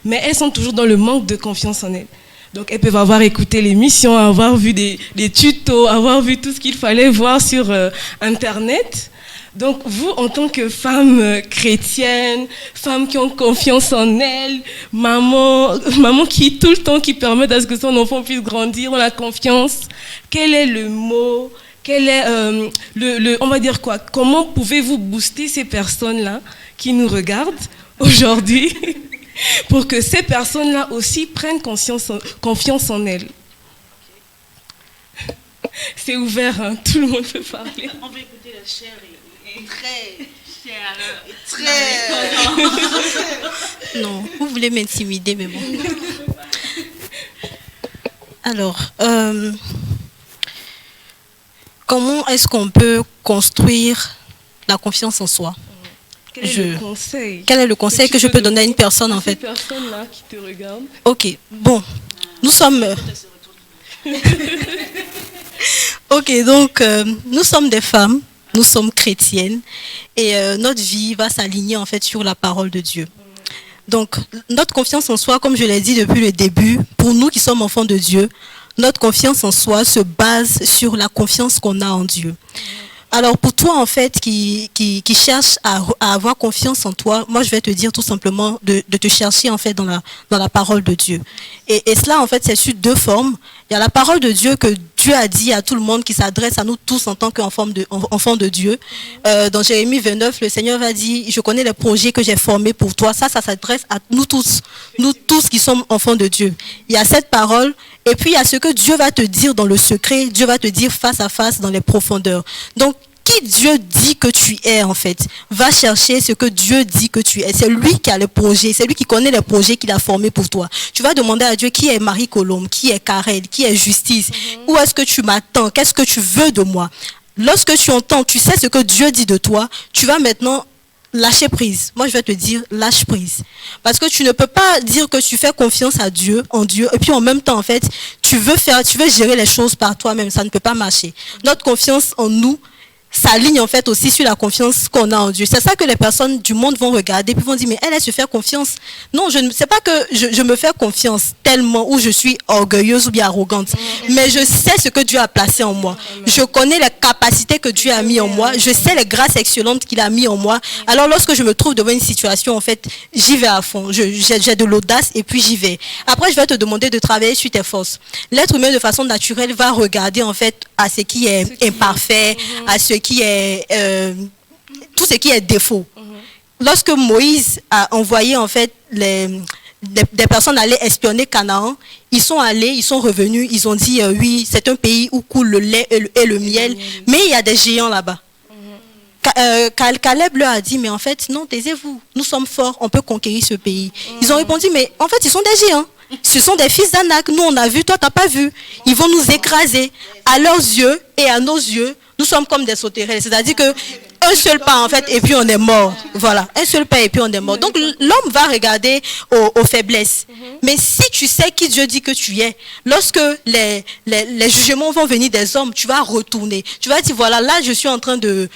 mais elles sont toujours dans le manque de confiance en elles. Donc, elles peuvent avoir écouté l'émission, avoir vu des tutos, avoir vu tout ce qu'il fallait voir sur Internet. Donc, vous, en tant que femme chrétienne, femme qui ont confiance en elle, maman qui, tout le temps, qui permet à ce que son enfant puisse grandir dans la confiance, quel est le mot, quel est on va dire quoi? Comment pouvez-vous booster ces personnes-là qui nous regardent aujourd'hui pour que ces personnes-là aussi prennent confiance en elles? C'est ouvert, hein, tout le monde peut parler. On va écouter la chair et très... Non, vous voulez m'intimider, mais bon. Alors, comment est-ce qu'on peut construire la confiance en soi? Quel est le conseil que je peux donner à une personne, en fait? Ces personnes-là qui te regardent. Ok, bon, nous sommes... Ok, donc, nous sommes des femmes, nous sommes chrétiennes, et notre vie va s'aligner, en fait, sur la parole de Dieu. Donc, notre confiance en soi, comme je l'ai dit depuis le début, pour nous qui sommes enfants de Dieu, notre confiance en soi se base sur la confiance qu'on a en Dieu. Alors pour toi en fait qui cherche à avoir confiance en toi, moi je vais te dire tout simplement de te chercher en fait dans la parole de Dieu. Et cela en fait c'est sur deux formes. Il y a la parole de Dieu que Dieu a dit à tout le monde qui s'adresse à nous tous en tant qu'enfants de Dieu. Dans Jérémie 29, le Seigneur va dire, je connais les projets que j'ai formés pour toi. Ça s'adresse à nous tous qui sommes enfants de Dieu. Il y a cette parole et puis il y a ce que Dieu va te dire dans le secret, Dieu va te dire face à face dans les profondeurs. Donc, qui Dieu dit que tu es en fait, va chercher ce que Dieu dit que tu es. C'est lui qui a les projets, c'est lui qui connaît les projets qu'il a formés pour toi. Tu vas demander à Dieu qui est Marie Colombe, qui est Karel, qui est Justice, où est-ce que tu m'attends, qu'est-ce que tu veux de moi. Lorsque tu entends, tu sais ce que Dieu dit de toi, tu vas maintenant lâcher prise. Moi je vais te dire lâche prise. Parce que tu ne peux pas dire que tu fais confiance à Dieu, en Dieu, et puis en même temps en fait, tu veux gérer les choses par toi-même, ça ne peut pas marcher. Notre confiance en nous s'aligne en fait aussi sur la confiance qu'on a en Dieu. C'est ça que les personnes du monde vont regarder puis vont dire mais elle se fait confiance. Non, je ne sais pas que je me fais confiance tellement ou je suis orgueilleuse ou bien arrogante, mais je sais ce que Dieu a placé en moi. Je connais les capacités que Dieu a mis en moi, je sais les grâces excellentes qu'il a mis en moi. Alors lorsque je me trouve devant une situation en fait, j'y vais à fond. J'ai de l'audace et puis j'y vais. Après je vais te demander de travailler sur tes forces. L'être humain de façon naturelle va regarder en fait à ce qui est imparfait, à ce qui est tout ce qui est défaut. Lorsque Moïse a envoyé en fait des personnes aller espionner Canaan, ils sont allés, ils sont revenus, ils ont dit oui, c'est un pays où coule le lait et le miel, mais il y a des géants là-bas. Caleb leur a dit mais en fait non, taisez-vous, nous sommes forts, on peut conquérir ce pays. Ils ont répondu mais en fait ils sont des géants. Ce sont des fils d'Anak, nous on a vu, toi t'as pas vu. Ils vont nous écraser. À leurs yeux et à nos yeux, nous sommes comme des sauterelles. C'est-à-dire que un seul pas en fait et puis on est mort. Voilà, un seul pas et puis on est mort. Donc l'homme va regarder aux faiblesses. Mais si tu sais qui Dieu dit que tu es, lorsque les jugements vont venir des hommes, tu vas retourner. Tu vas dire voilà, là je suis en train de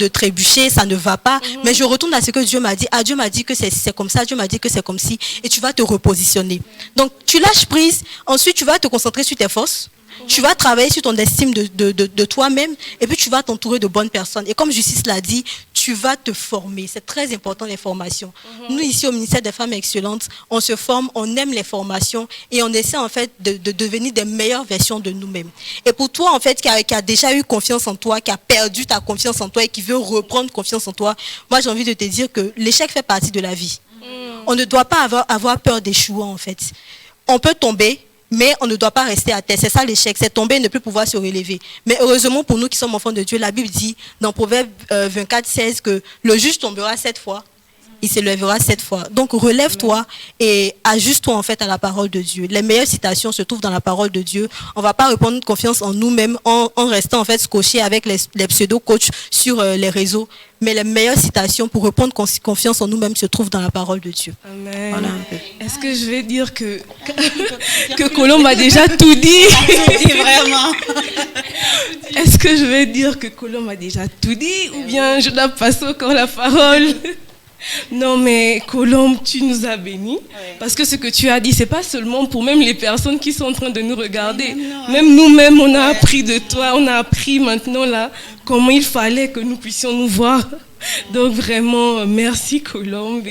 trébucher, ça ne va pas, mais je retourne à ce que Dieu m'a dit. Ah, Dieu m'a dit que c'est comme ça, Dieu m'a dit que c'est comme ci, et tu vas te repositionner. Donc tu lâches prise, ensuite tu vas te concentrer sur tes forces. Tu vas travailler sur ton estime de toi-même et puis tu vas t'entourer de bonnes personnes. Et comme Justice l'a dit, tu vas te former. C'est très important les formations. Nous ici au ministère des Femmes Excellentes, on se forme, on aime les formations et on essaie en fait de devenir des meilleures versions de nous-mêmes. Et pour toi en fait qui a déjà eu confiance en toi, qui a perdu ta confiance en toi et qui veut reprendre confiance en toi, moi j'ai envie de te dire que l'échec fait partie de la vie. On ne doit pas avoir peur d'échouer en fait. On peut tomber, mais on ne doit pas rester à terre. C'est ça l'échec, c'est tomber et ne plus pouvoir se relever. Mais heureusement pour nous qui sommes enfants de Dieu, la Bible dit dans Proverbe 24, 16 que le juste tombera 7 fois, il se lèvera 7 fois. Donc relève-toi et ajuste-toi en fait à la parole de Dieu. Les meilleures citations se trouvent dans la parole de Dieu. On ne va pas reprendre confiance en nous-mêmes en restant en fait scotché avec les pseudo-coachs sur les réseaux. Mais les meilleures citations pour reprendre confiance en nous-mêmes se trouvent dans la parole de Dieu. Amen. Voilà un peu. Est-ce que je vais dire que Colombe a déjà tout dit? Vraiment. Est-ce que je vais dire que Colombe a déjà tout dit ou bien je dois passer encore la parole? Non, mais Colombe, tu nous as bénis. Parce que ce que tu as dit, c'est pas seulement pour même les personnes qui sont en train de nous regarder. Même nous-mêmes, on a appris de toi. On a appris maintenant là comment il fallait que nous puissions nous voir. Donc vraiment, merci Colombe.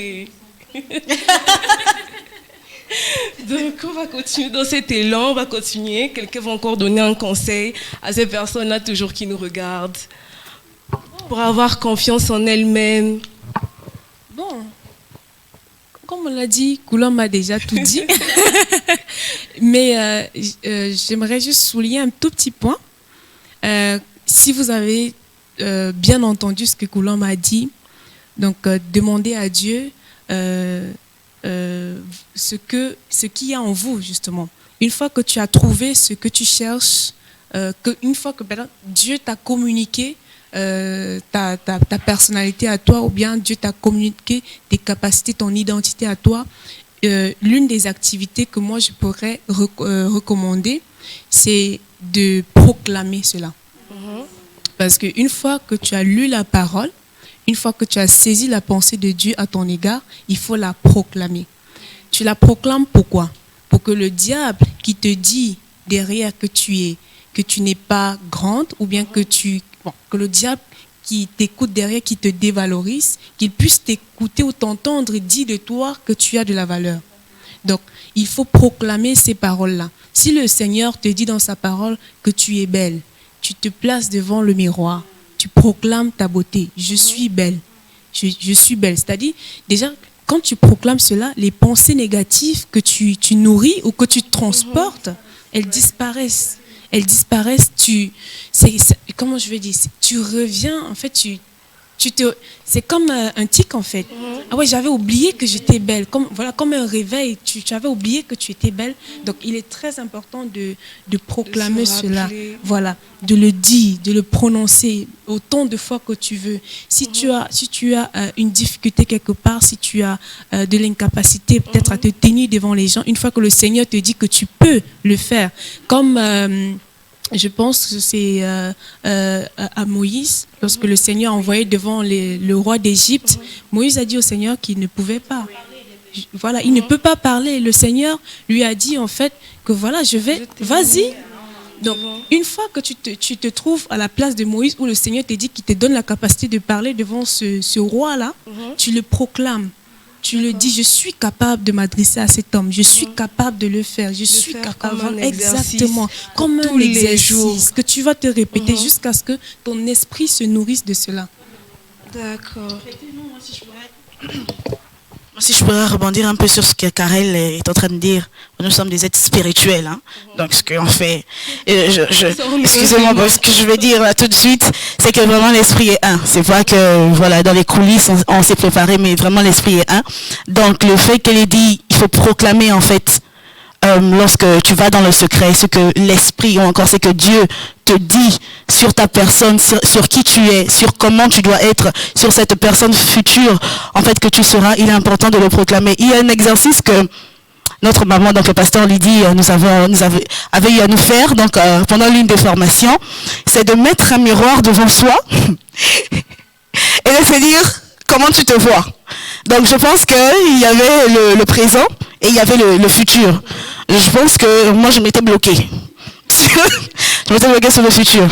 Donc on va continuer dans cet élan, on va continuer. Quelqu'un va encore donner un conseil à ces personnes-là toujours qui nous regardent pour avoir confiance en elles-mêmes. Bon, comme on l'a dit, Colombe a déjà tout dit. Mais j'aimerais juste souligner un tout petit point. Si vous avez bien entendu ce que Colombe a dit, donc demandez à Dieu ce qu'il y a en vous, justement. Une fois que tu as trouvé ce que tu cherches, une fois que Dieu t'a communiqué ta personnalité à toi, ou bien Dieu t'a communiqué tes capacités, ton identité à toi, l'une des activités que moi je pourrais recommander, c'est de proclamer cela. Parce qu'une fois que tu as lu la parole, une fois que tu as saisi la pensée de Dieu à ton égard, il faut la proclamer. Tu la proclames pourquoi? Pour que le diable qui te dit derrière que tu n'es pas grande, ou bien que le diable qui t'écoute derrière, qui te dévalorise, qu'il puisse t'écouter ou t'entendre dire de toi que tu as de la valeur. Donc, il faut proclamer ces paroles-là. Si le Seigneur te dit dans sa parole que tu es belle, tu te places devant le miroir, tu proclames ta beauté. Je suis belle. Je suis belle. C'est-à-dire, déjà, quand tu proclames cela, les pensées négatives que tu nourris ou que tu transportes, elles disparaissent. Elles disparaissent. Comment je vais dire? Tu reviens, en fait, c'est comme un tic, en fait. Ah ouais, j'avais oublié que j'étais belle. Comme un réveil, tu avais oublié que tu étais belle. Donc, il est très important de proclamer cela. Voilà, de le dire, de le prononcer autant de fois que tu veux. Si tu as une difficulté quelque part, si tu as de l'incapacité peut-être à te tenir devant les gens, une fois que le Seigneur te dit que tu peux le faire, comme... je pense que c'est à Moïse, lorsque le Seigneur a envoyé devant le roi d'Égypte, Moïse a dit au Seigneur qu'il ne pouvait pas. Voilà, il ne peut pas parler. Le Seigneur lui a dit en fait que voilà, vas-y. Donc, une fois que tu te trouves à la place de Moïse, où le Seigneur te dit qu'il te donne la capacité de parler devant ce roi-là, tu le proclames. Tu le dis, je suis capable de m'adresser à cet homme, je suis capable de le faire, je suis capable, exactement, comme un exercice que tu vas te répéter jusqu'à ce que ton esprit se nourrisse de cela. D'accord. Si je pourrais rebondir un peu sur ce que Karel est en train de dire, nous sommes des êtres spirituels, hein. Donc ce qu'on fait, excusez-moi, ce que je vais dire là, tout de suite, c'est que vraiment l'esprit est un. C'est pas que voilà dans les coulisses on s'est préparé, mais vraiment l'esprit est un. Donc le fait qu'elle ait dit, il faut proclamer en fait, lorsque tu vas dans le secret, ce que l'esprit ou encore ce que Dieu te dit sur ta personne, sur qui tu es, sur comment tu dois être, sur cette personne future en fait que tu seras, il est important de le proclamer. Il y a un exercice que notre maman, donc le pasteur Lydie, avait eu à nous faire donc pendant l'une des formations, c'est de mettre un miroir devant soi et de se dire comment tu te vois. Donc je pense qu'il y avait le présent et il y avait le futur. Je pense que moi je m'étais bloquée. Je m'étais bloquée sur le futur.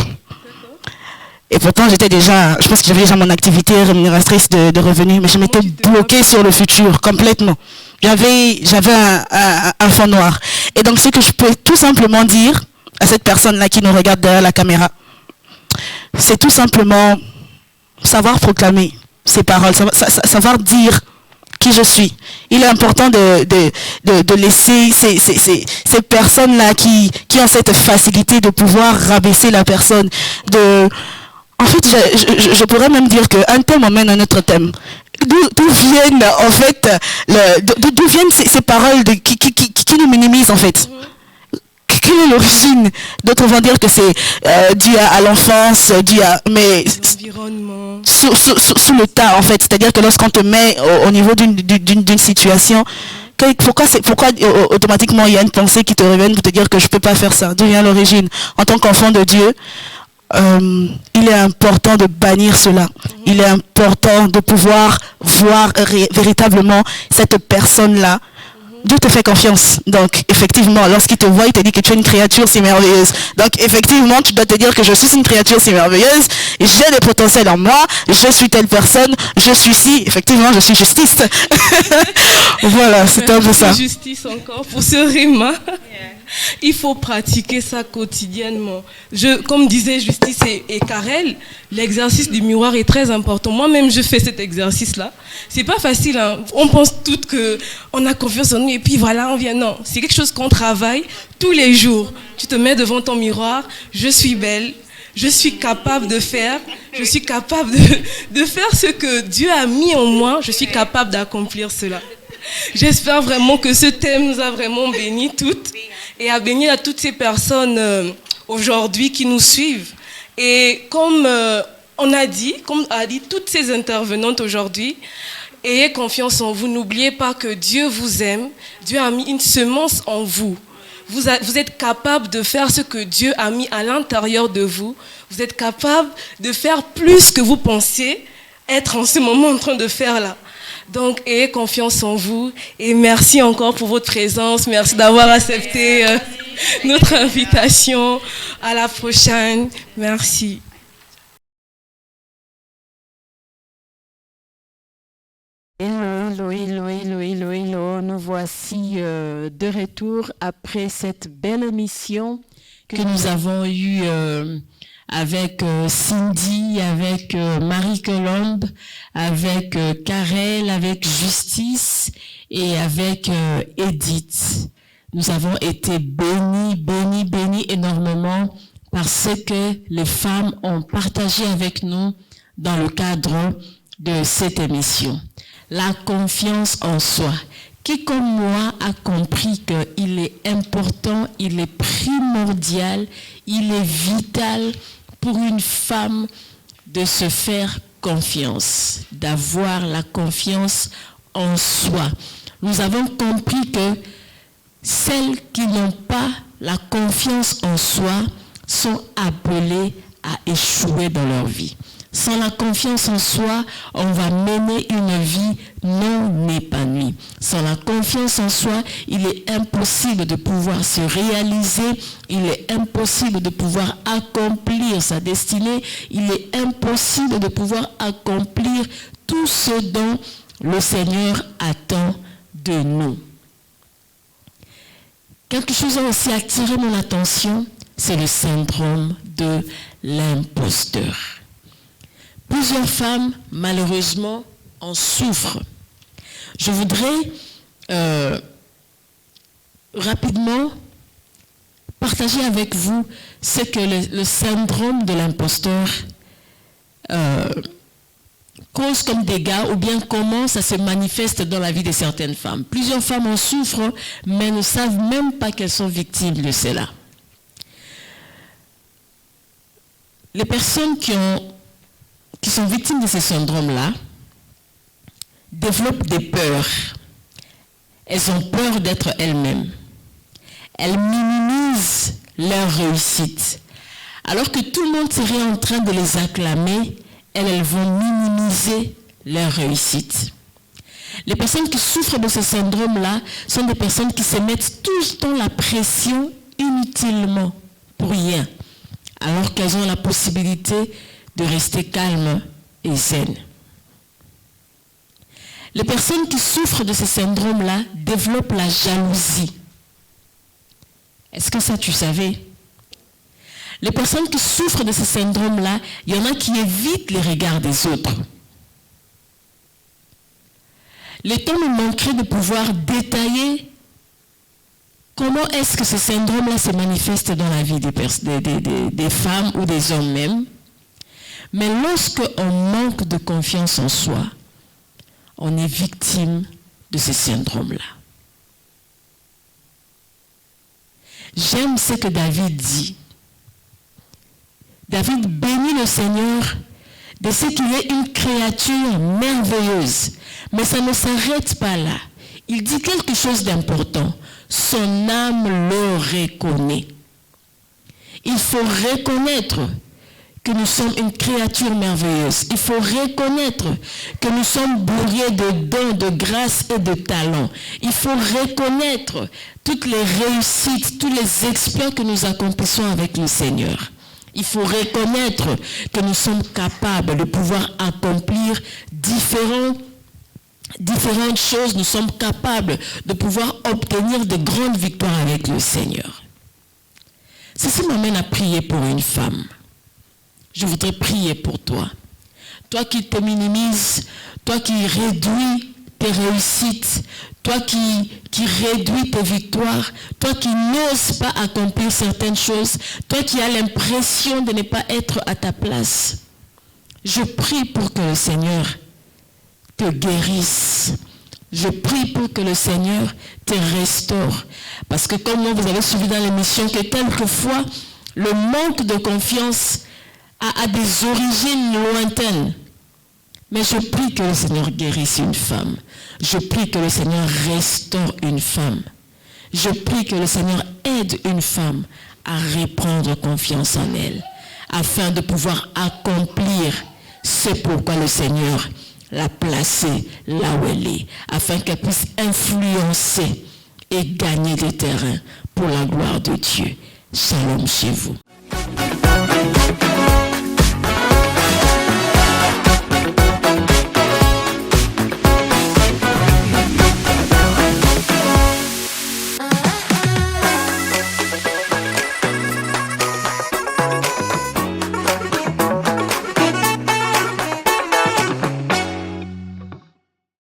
Et pourtant je pense que j'avais déjà mon activité rémunératrice de revenus, mais je m'étais bloquée sur le futur complètement. J'avais un fond noir. Et donc ce que je peux tout simplement dire à cette personne-là qui nous regarde derrière la caméra, c'est tout simplement savoir proclamer ces paroles, savoir dire qui je suis. Il est important de laisser ces personnes-là qui ont cette facilité de pouvoir rabaisser la personne. En fait, je pourrais même dire qu'un thème emmène un autre thème. D'où viennent en fait d'où viennent ces paroles qui nous minimisent en fait. Quelle est l'origine? D'autres vont dire que c'est dû à l'enfance, mais l'environnement, sous le tas en fait. C'est-à-dire que lorsqu'on te met au niveau d'une situation, pourquoi automatiquement il y a une pensée qui te révèle pour te dire que je peux pas faire ça? D'où vient l'origine? En tant qu'enfant de Dieu, il est important de bannir cela. Il est important de pouvoir voir véritablement cette personne-là. Dieu te fait confiance. Donc, effectivement, lorsqu'il te voit, il te dit que tu es une créature si merveilleuse. Donc, effectivement, tu dois te dire que je suis une créature si merveilleuse, j'ai des potentiels en moi, je suis telle personne, je suis ci. Effectivement, je suis Justice. Voilà, c'est un peu ça. Justice encore pour ce rima. Il faut pratiquer ça quotidiennement. Comme disait Justice et Karel, l'exercice du miroir est très important. Moi-même, je fais cet exercice-là. C'est pas facile, hein. On pense toutes qu'on a confiance en nous et puis voilà, on vient. Non, c'est quelque chose qu'on travaille tous les jours. Tu te mets devant ton miroir, je suis belle, je suis capable de faire, je suis capable de faire ce que Dieu a mis en moi, je suis capable d'accomplir cela. J'espère vraiment que ce thème nous a vraiment bénis toutes et a béni à toutes ces personnes aujourd'hui qui nous suivent. Et comme on a dit, comme a dit toutes ces intervenantes aujourd'hui, ayez confiance en vous. N'oubliez pas que Dieu vous aime. Dieu a mis une semence en vous. Vous êtes capable de faire ce que Dieu a mis à l'intérieur de vous. Vous êtes capable de faire plus que vous pensiez être en ce moment en train de faire là. Donc, ayez confiance en vous et merci encore pour votre présence. Merci d'avoir accepté notre invitation. À la prochaine. Merci. Hello, hello, hello, hello, hello. Nous voici de retour après cette belle émission que nous avons eue avec Cindy, avec Marie-Colombe, avec Karel, avec Justice et avec Edith. Nous avons été bénis énormément par ce que les femmes ont partagé avec nous dans le cadre de cette émission. La confiance en soi. Qui comme moi a compris qu'il est important, il est primordial, il est vital pour une femme de se faire confiance, d'avoir la confiance en soi. Nous avons compris que celles qui n'ont pas la confiance en soi sont appelées à échouer dans leur vie. Sans la confiance en soi, on va mener une vie non épanouie. Sans la confiance en soi, il est impossible de pouvoir se réaliser, il est impossible de pouvoir accomplir sa destinée, il est impossible de pouvoir accomplir tout ce dont le Seigneur attend de nous. Quelque chose a aussi attiré mon attention, c'est le syndrome de l'imposteur. Plusieurs femmes, malheureusement, en souffrent. Je voudrais rapidement partager avec vous ce que le syndrome de l'imposteur cause comme dégâts ou bien comment ça se manifeste dans la vie de certaines femmes. Plusieurs femmes en souffrent, mais ne savent même pas qu'elles sont victimes de cela. Les personnes qui sont victimes de ce syndrome-là développent des peurs. Elles ont peur d'être elles-mêmes. Elles minimisent leur réussite. Alors que tout le monde serait en train de les acclamer, elles vont minimiser leur réussite. Les personnes qui souffrent de ce syndrome-là sont des personnes qui se mettent tout le temps la pression inutilement, pour rien, alors qu'elles ont la possibilité de rester calmes et zen. Les personnes qui souffrent de ce syndrome-là développent la jalousie. Est-ce que ça tu savais? Les personnes qui souffrent de ce syndrome-là, il y en a qui évitent les regards des autres. Le temps me manquerait de pouvoir détailler comment est-ce que ce syndrome-là se manifeste dans la vie des femmes ou des hommes même. Mais lorsqu'on manque de confiance en soi, on est victime de ce syndrome-là. J'aime ce que David dit. David bénit le Seigneur de ce qu'il est une créature merveilleuse. Mais ça ne s'arrête pas là. Il dit quelque chose d'important. Son âme le reconnaît. Il faut reconnaître que nous sommes une créature merveilleuse. Il faut reconnaître que nous sommes bourrés de dons, de grâce et de talents. Il faut reconnaître toutes les réussites, tous les exploits que nous accomplissons avec le Seigneur. Il faut reconnaître que nous sommes capables de pouvoir accomplir différentes choses. Nous sommes capables de pouvoir obtenir de grandes victoires avec le Seigneur. Ceci m'amène à prier pour une femme. Je voudrais prier pour toi. Toi qui te minimises, toi qui réduis tes réussites, toi qui réduis tes victoires, toi qui n'oses pas accomplir certaines choses, toi qui as l'impression de ne pas être à ta place. Je prie pour que le Seigneur te guérisse. Je prie pour que le Seigneur te restaure. Parce que comme vous avez suivi dans l'émission, que quelquefois, le manque de confiance a des origines lointaines. Mais je prie que le Seigneur guérisse une femme. Je prie que le Seigneur restaure une femme. Je prie que le Seigneur aide une femme à reprendre confiance en elle, afin de pouvoir accomplir ce pourquoi le Seigneur l'a placée là où elle est, afin qu'elle puisse influencer et gagner des terrains pour la gloire de Dieu. Shalom chez vous.